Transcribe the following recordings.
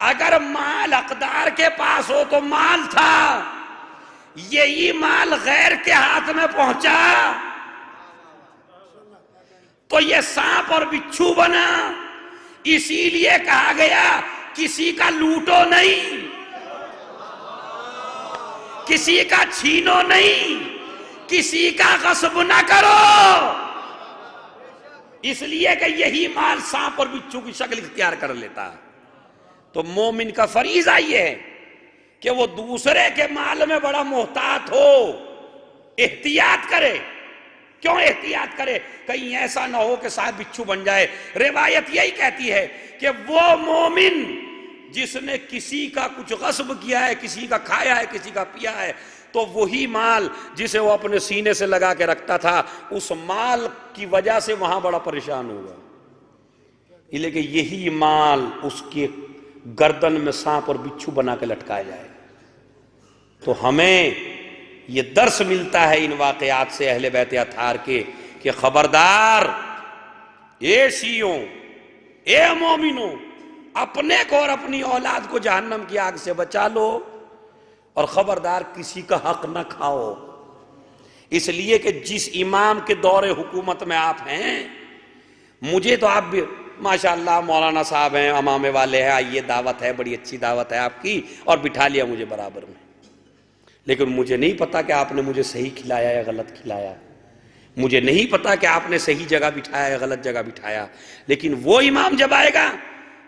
اگر مال اقدار کے پاس ہو تو مال تھا، یہی مال غیر کے ہاتھ میں پہنچا تو یہ سانپ اور بچھو بنا۔ اسی لیے کہا گیا کسی کا لوٹو نہیں، کسی کا چھینو نہیں، کسی کا غصب نہ کرو، اس لیے کہ یہی مال سانپ اور بچھو کی شکل اختیار کر لیتا۔ تو مومن کا فریضہ یہ ہے کہ وہ دوسرے کے مال میں بڑا محتاط ہو، احتیاط کرے۔ کیوں احتیاط کرے؟ کہیں ایسا نہ ہو کہ صاحب بچھو بن جائے۔ روایت یہی کہتی ہے کہ وہ مومن جس نے کسی کا کچھ غصب کیا ہے، کسی کا کھایا ہے، کسی کا پیا ہے، تو وہی مال جسے وہ اپنے سینے سے لگا کے رکھتا تھا، اس مال کی وجہ سے وہاں بڑا پریشان ہوگا، لیکن یہی مال اس کے گردن میں سانپ اور بچھو بنا کے لٹکایا جائے۔ تو ہمیں یہ درس ملتا ہے ان واقعات سے اہل بیت اطہار کے کہ خبردار اے شیعوں، اے مومنوں، اپنے کو اور اپنی اولاد کو جہنم کی آگ سے بچا لو، اور خبردار کسی کا حق نہ کھاؤ۔ اس لیے کہ جس امام کے دور حکومت میں آپ ہیں، مجھے تو آپ بھی ماشاءاللہ مولانا صاحب ہیں، امامے والے ہیں، آئیے دعوت ہے، بڑی اچھی دعوت ہے آپ کی، اور بٹھا لیا مجھے برابر میں، لیکن مجھے نہیں پتا کہ آپ نے مجھے صحیح کھلایا یا غلط کھلایا، مجھے نہیں پتا کہ آپ نے صحیح جگہ بٹھایا یا غلط جگہ بٹھایا۔ لیکن وہ امام جب آئے گا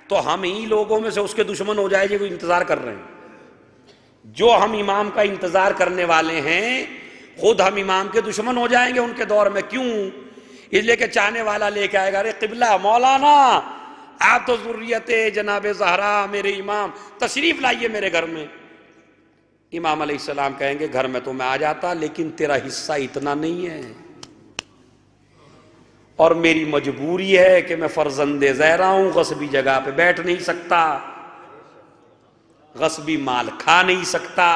تو ہم ہی لوگوں میں سے اس کے دشمن ہو جائے گے، وہ انتظار کر رہے ہیں۔ جو ہم امام کا انتظار کرنے والے ہیں، خود ہم امام کے دشمن ہو جائیں گے ان کے دور میں۔ کیوں؟ اس لیے کہ چاہنے والا لے کے آئے گا، ارے قبلہ مولانا آپ تو ذریت جناب زہرا، میرے امام، تشریف لائیے میرے گھر میں۔ امام علیہ السلام کہیں گے گھر میں تو میں آ جاتا، لیکن تیرا حصہ اتنا نہیں ہے، اور میری مجبوری ہے کہ میں فرزند زہرا ہوں، غصبی جگہ پہ بیٹھ نہیں سکتا، غصبی مال کھا نہیں سکتا۔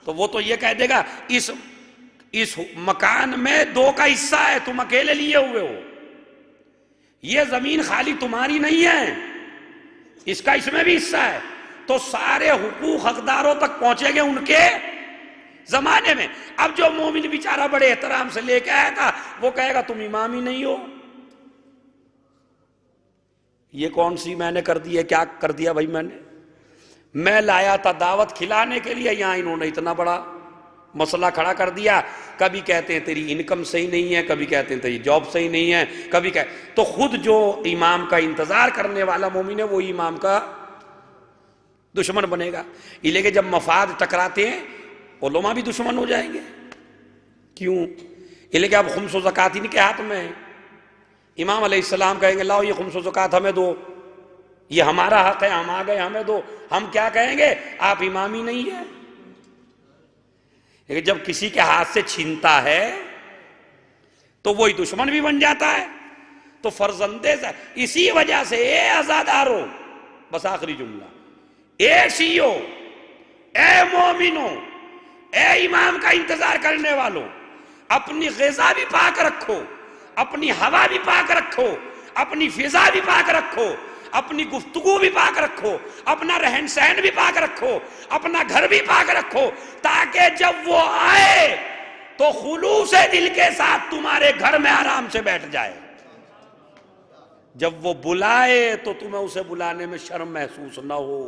تو وہ تو یہ کہہ دے گا اس مکان میں 2 کا حصہ ہے، تم اکیلے لیے ہوئے ہو، یہ زمین خالی تمہاری نہیں ہے، اس کا اس میں بھی حصہ ہے۔ تو سارے حقوق حقداروں تک پہنچے گے ان کے زمانے میں۔ اب جو مومن بیچارہ بڑے احترام سے لے کے آیا تھا، وہ کہے گا تم امام ہی نہیں ہو، یہ کون سی میں نے کر دی ہے؟ کیا کر دیا بھائی میں لایا تھا دعوت کھلانے کے لیے، یہاں انہوں نے اتنا بڑا مسئلہ کھڑا کر دیا۔ کبھی کہتے ہیں تیری انکم صحیح نہیں ہے، کبھی کہتے ہیں تیری جاب صحیح نہیں ہے، کبھی تو خود جو امام کا انتظار کرنے والا مومن ہے وہی امام کا دشمن بنے گا۔ یہ لے کے جب مفاد ٹکراتے ہیں علماء بھی دشمن ہو جائیں گے۔ کیوں؟ یہ لے کے اب خمس و زکوٰۃ ان کے ہاتھ میں ہے۔ امام علیہ السلام کہیں گے لاؤ یہ خمس و زکوٰۃ ہمیں دو، یہ ہمارا حق ہے، ہم آ گئے ہمیں دو۔ ہم کیا کہیں گے؟ آپ امام ہی نہیں ہیں۔ لیکن جب کسی کے ہاتھ سے چھینتا ہے تو وہی دشمن بھی بن جاتا ہے۔ تو فرزندے سے اسی وجہ سے اے عزادارو، بس آخری جملہ، اے شیعو، اے مومنو، اے امام کا انتظار کرنے والوں، اپنی غذا بھی پاک رکھو، اپنی ہوا بھی پاک رکھو، اپنی فضا بھی پاک رکھو، اپنی گفتگو بھی پاک رکھو، اپنا رہن سہن بھی پاک رکھو، اپنا گھر بھی پاک رکھو، تاکہ جب وہ آئے تو خلوص دل کے ساتھ تمہارے گھر میں آرام سے بیٹھ جائے۔ جب وہ بلائے تو تمہیں اسے بلانے میں شرم محسوس نہ ہو۔